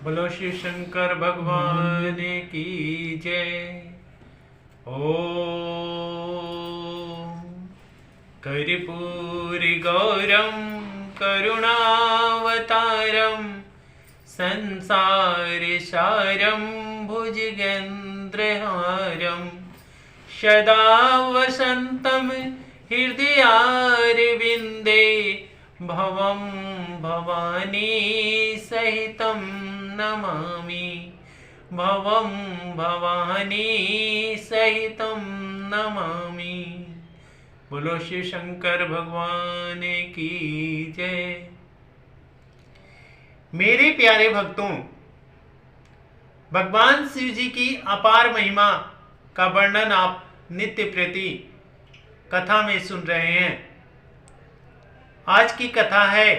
बोलो शिव शंकर भगवान की जय। ओम कर्पूरी गौरम करुणावतारम संसार सारम भुजगेन्द्रहारम सदा वसंतम हृदयारविंदे भवं भवानी सहितं नमामि। भवं भवानी सहितं नमामि। बोलो शिव शंकर भगवान की जय। मेरे प्यारे भक्तों, भगवान शिव जी की अपार महिमा का वर्णन आप नित्य प्रति कथा में सुन रहे हैं। आज की कथा है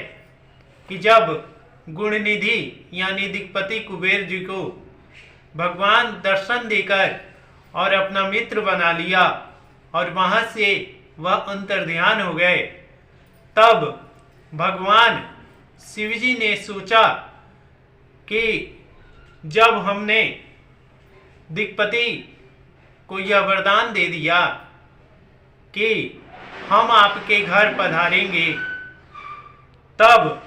कि जब गुणनिधि यानी दिक्पति कुबेर जी को भगवान दर्शन देकर और अपना मित्र बना लिया और वहां से वह अंतर्ध्यान हो गए, तब भगवान शिवजी ने सोचा कि जब हमने दिक्पति को यह वरदान दे दिया कि हम आपके घर पधारेंगे, तब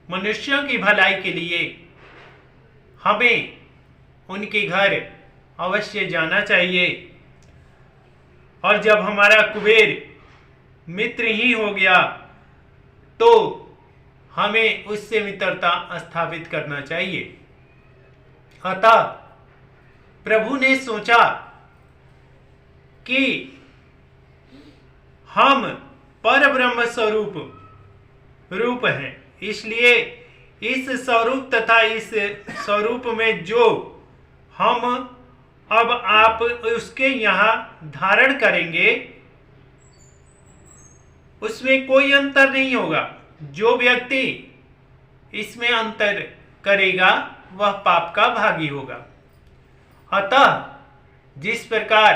मनुष्यों की भलाई के लिए हमें उनके घर अवश्य जाना चाहिए। और जब हमारा कुबेर मित्र ही हो गया तो हमें उससे मित्रता स्थापित करना चाहिए। अतः प्रभु ने सोचा कि हम परब्रह्म स्वरूप रूप हैं, इसलिए इस स्वरूप तथा इस स्वरूप में जो हम अब आप उसके यहाँ धारण करेंगे उसमें कोई अंतर नहीं होगा। जो व्यक्ति इसमें अंतर करेगा वह पाप का भागी होगा। अतः जिस प्रकार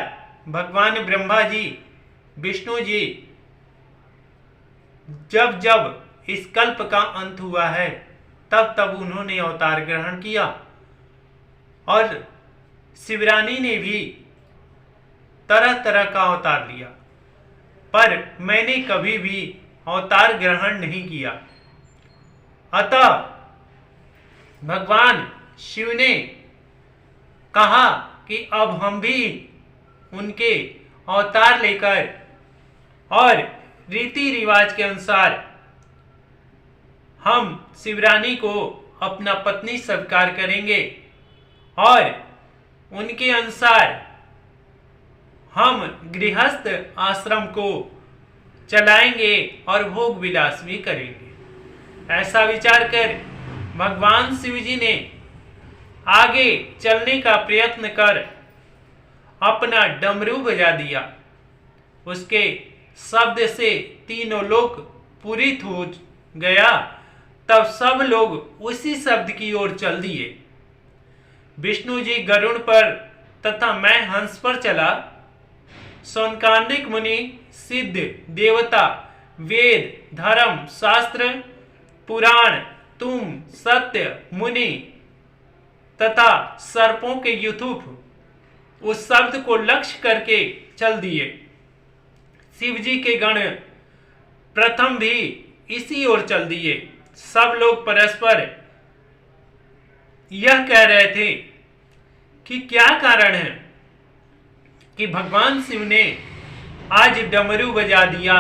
भगवान ब्रह्मा जी, विष्णु जी जब जब इस कल्प का अंत हुआ है तब तब उन्होंने अवतार ग्रहण किया, और शिवरानी ने भी तरह तरह का अवतार लिया, पर मैंने कभी भी अवतार ग्रहण नहीं किया। अतः भगवान शिव ने कहा कि अब हम भी उनके अवतार लेकर और रीति रिवाज के अनुसार हम शिवरानी को अपना पत्नी स्वीकार करेंगे और उनके अनुसार हम गृहस्थ आश्रम को चलाएंगे और भोग विलास भी करेंगे। ऐसा विचार कर भगवान शिव जी ने आगे चलने का प्रयत्न कर अपना डमरू बजा दिया। उसके शब्द से तीनों लोक पूरित हो गया। तब सब लोग उसी शब्द की ओर चल दिए। विष्णु जी गरुड़ पर तथा मैं हंस पर चला। सौनकादिक मुनि, सिद्ध, देवता, वेद, धर्म, शास्त्र, पुराण, तुम, सत्य, मुनि तथा सर्पों के यूथुप उस शब्द को लक्ष्य करके चल दिए। शिव जी के गण प्रथम भी इसी ओर चल दिए। सब लोग परस्पर यह कह रहे थे कि क्या कारण है कि भगवान शिव ने आज डमरू बजा दिया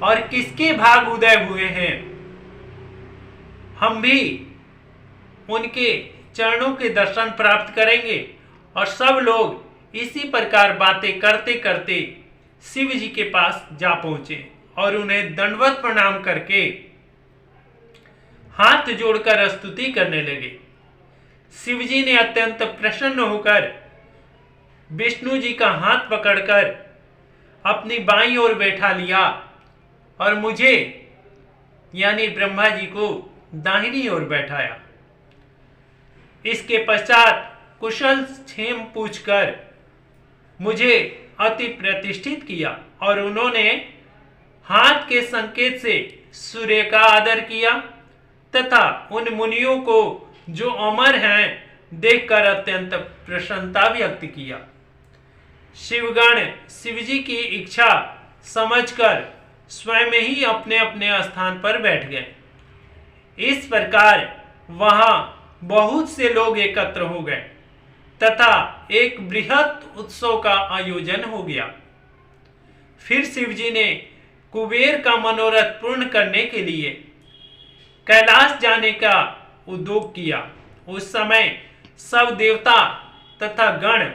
और किसके भाग उदय हुए हैं। हम भी उनके चरणों के दर्शन प्राप्त करेंगे। और सब लोग इसी प्रकार बातें करते करते शिव जी के पास जा पहुंचे और उन्हें दंडवत प्रणाम करके हाथ जोड़कर स्तुति करने लगे। शिव जी ने अत्यंत प्रसन्न होकर विष्णु जी का हाथ पकड़कर अपनी बाईं ओर बैठा लिया और मुझे यानी ब्रह्मा जी को दाहिनी ओर बैठाया। इसके पश्चात कुशल क्षेम पूछकर मुझे अति प्रतिष्ठित किया और उन्होंने हाथ के संकेत से सूर्य का आदर किया तथा उन मुनियों को जो अमर हैं, देखकर अत्यंत प्रसन्नता व्यक्त किया। शिवगण शिवजी की इच्छा समझकर स्वयं ही अपने अपने स्थान पर बैठ गए। इस प्रकार वहां बहुत से लोग एकत्र हो गए तथा एक बृहत उत्सव का आयोजन हो गया। फिर शिवजी ने कुबेर का मनोरथ पूर्ण करने के लिए कैलाश जाने का उद्योग किया। उस समय सब देवता तथा गण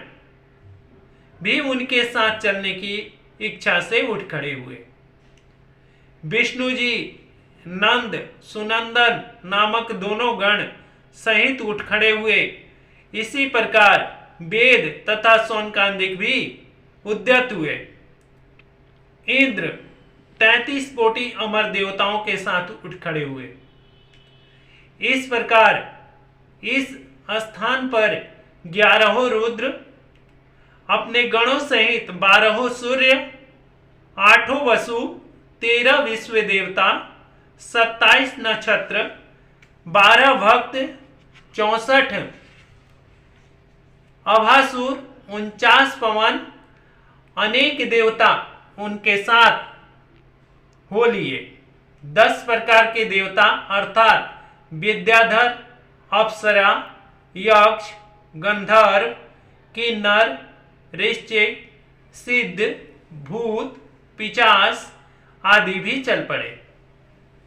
भी उनके साथ चलने की इच्छा से उठ खड़े हुए। विष्णु जी नंद सुनंदन नामक दोनों गण सहित उठ खड़े हुए। इसी प्रकार वेद तथा सौनकांदिक भी उद्यत हुए। इंद्र 33 कोटि अमर देवताओं के साथ उठ खड़े हुए। इस प्रकार इस स्थान पर 11 रुद्र, अपने गणों सहित 12 सूर्य, 8 वसु, 13 विश्व देवता, 27 नक्षत्र, 12 भक्त, 64 अभासुर, 49 पवन, अनेक देवता उनके साथ हो लिए। 10 प्रकार के देवता अर्थात विद्याधर, अप्सरा, यक्ष, गंधर्व, किन्नर, ऋषिक, सिद्ध, भूत, पिशाच आदि भी चल पड़े।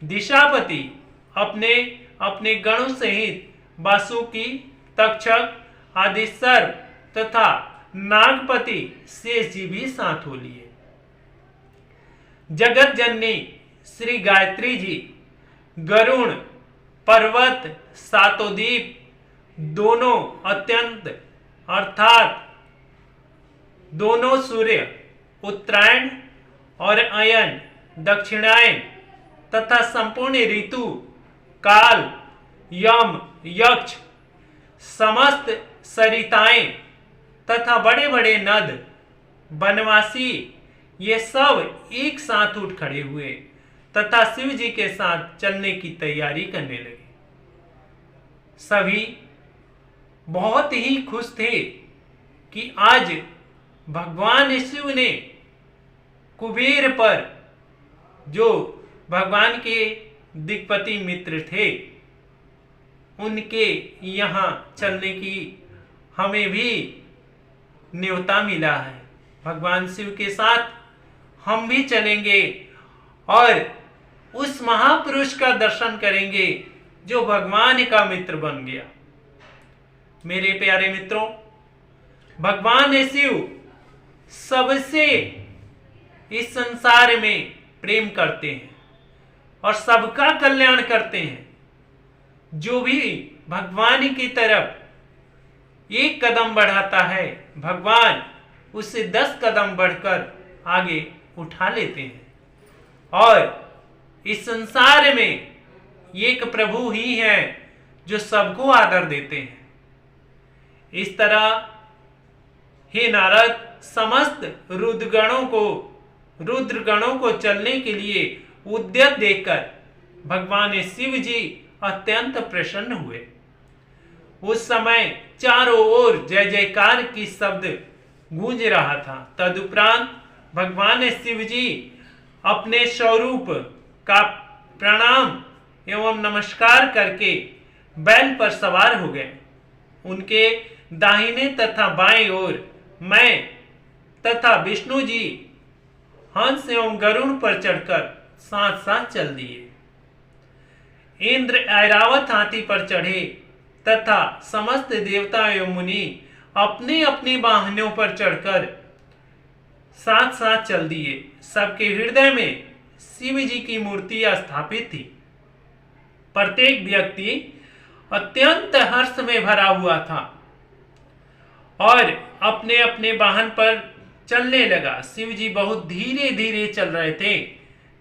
दिशापति अपने अपने गणों सहित वासुकी, तक्षक आदि सर्प तथा नागपति शेष जी भी साथ हो लिए। जगत जननी श्री गायत्री जी, गरुण, पर्वत, सातोदीप दोनों अत्यंत अर्थात दोनों सूर्य, उत्तरायण और अयन, दक्षिणायन तथा संपूर्ण ऋतु, काल, यम, यक्ष, समस्त सरिताएं तथा बड़े बड़े नद, बनवासी ये सब एक साथ उठ खड़े हुए तथा शिव जी के साथ चलने की तैयारी करने लगे। सभी बहुत ही खुश थे कि आज भगवान शिव ने कुबेर पर, जो भगवान के दिक्पति मित्र थे, उनके यहाँ चलने की हमें भी न्योता मिला है। भगवान शिव के साथ हम भी चलेंगे और उस महापुरुष का दर्शन करेंगे जो भगवान का मित्र बन गया। मेरे प्यारे मित्रों, भगवान शिव सबसे इस संसार में प्रेम करते हैं और सबका कल्याण करते हैं। जो भी भगवान की तरफ एक कदम बढ़ाता है, भगवान उससे 10 कदम बढ़कर आगे उठा लेते हैं। और इस संसार में एक प्रभु ही है जो सबको आदर देते हैं। इस तरह हे नारद, समस्त रुद्रगणों को चलने के लिए उद्यत देखकर भगवान शिव जी अत्यंत प्रसन्न हुए। उस समय चारों ओर जय जयकार की शब्द गूंज रहा था। तदुपरांत भगवान शिव जी अपने स्वरूप का प्रणाम एवं नमस्कार करके बैल पर सवार हो गए। उनके दाहिने तथा बाएं ओर मैं तथा विष्णु जी हंस एवं गरुड़ पर चढ़कर साथ साथ चल दिए। इंद्र ऐरावत हाथी पर चढ़े तथा समस्त देवता एवं मुनि अपने अपने वाहनों पर चढ़कर साथ साथ चल दिए। सबके हृदय में शिव जी की मूर्ति स्थापित थी। प्रत्येक व्यक्ति अत्यंत हर्ष में भरा हुआ था और अपने अपने वाहन पर चलने लगा। शिव जी बहुत धीरे धीरे चल रहे थे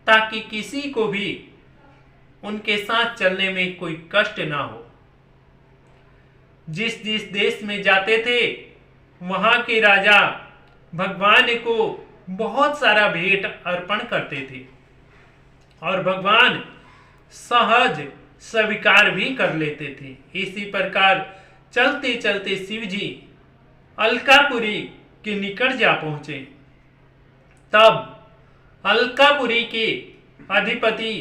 ताकि किसी को भी उनके साथ चलने में कोई कष्ट ना हो। जिस जिस देश में जाते थे वहां के राजा भगवान को बहुत सारा भेंट अर्पण करते थे और भगवान सहज स्वीकार भी कर लेते थे। इसी प्रकार चलते चलते शिव जी अलकापुरी के निकट जा पहुंचे। तब अलकापुरी के अधिपति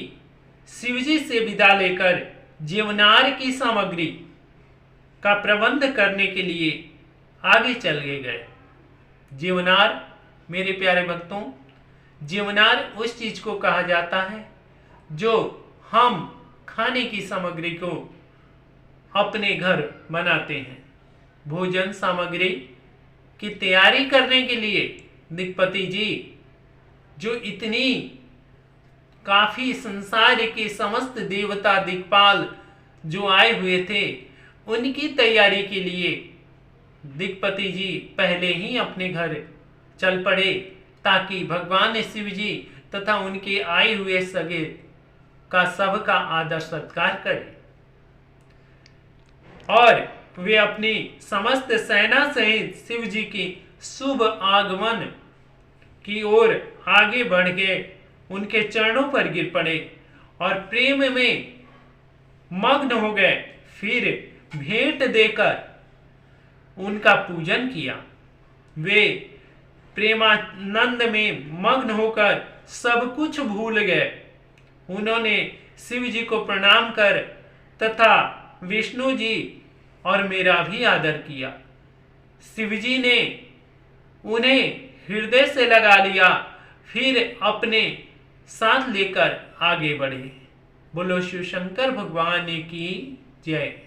शिवजी से विदा लेकर जीवनार की सामग्री का प्रबंध करने के लिए आगे चले गए। जीवनार, मेरे प्यारे भक्तों, जीवनार उस चीज को कहा जाता है जो हम खाने की सामग्री को अपने घर बनाते हैं। भोजन सामग्री की तैयारी करने के लिए दिक्पति जी, जो इतनी काफी संसार के समस्त देवता दिक्पाल जो आए हुए थे, उनकी तैयारी के लिए दिक्पति जी पहले ही अपने घर चल पड़े, ताकि भगवान शिव जी तथा उनके आए हुए सगे का सबका आदर सत्कार करें। और वे अपनी समस्त सेना सहित शिव जी की शुभ आगमन की ओर आगे बढ़ गए, उनके चरणों पर गिर पड़े और प्रेम में मग्न हो गए। फिर भेंट देकर उनका पूजन किया। वे प्रेमानंद में मग्न होकर सब कुछ भूल गए। उन्होंने शिव जी को प्रणाम कर तथा विष्णु जी और मेरा भी आदर किया। शिव जी ने उन्हें हृदय से लगा लिया, फिर अपने साथ लेकर आगे बढ़े। बोलो शिव शंकर भगवान की जय।